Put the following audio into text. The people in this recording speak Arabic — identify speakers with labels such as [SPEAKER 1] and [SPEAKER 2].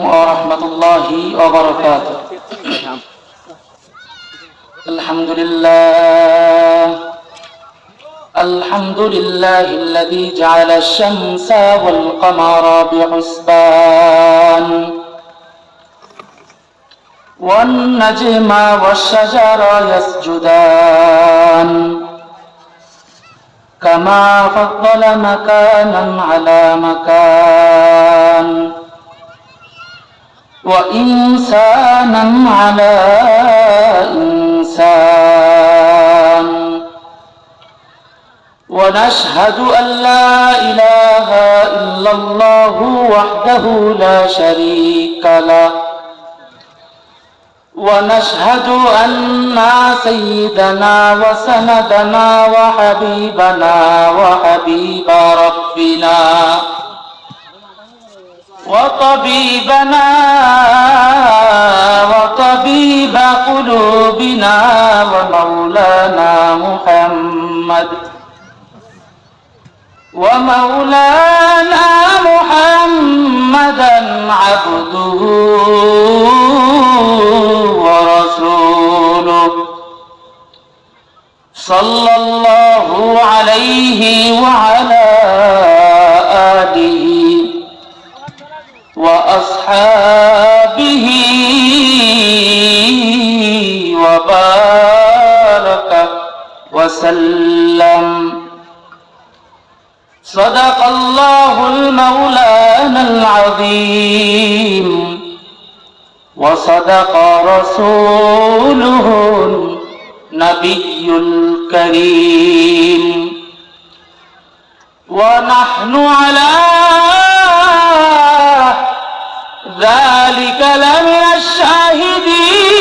[SPEAKER 1] ورحمة الله وبركاته. الحمد لله الذي جعل الشمس والقمر بحسبان والنجم والشجر يسجدان كما فضل مكانا على مكان وإنسانا على إنسان ونشهد أن لا إله إلا الله وحده لا شريك له ونشهد أن سيدنا وسندنا وحبيبنا وحبيب ربنا وطبيبنا وطبيب قلوبنا ومولانا محمدا عبده ورسوله صلى الله عليه وعلى آله وأصحابه وبارك وسلم. صدق الله المولانا العظيم وصدق رسوله النبي الكريم ونحن على ذلك لمن الشاهدين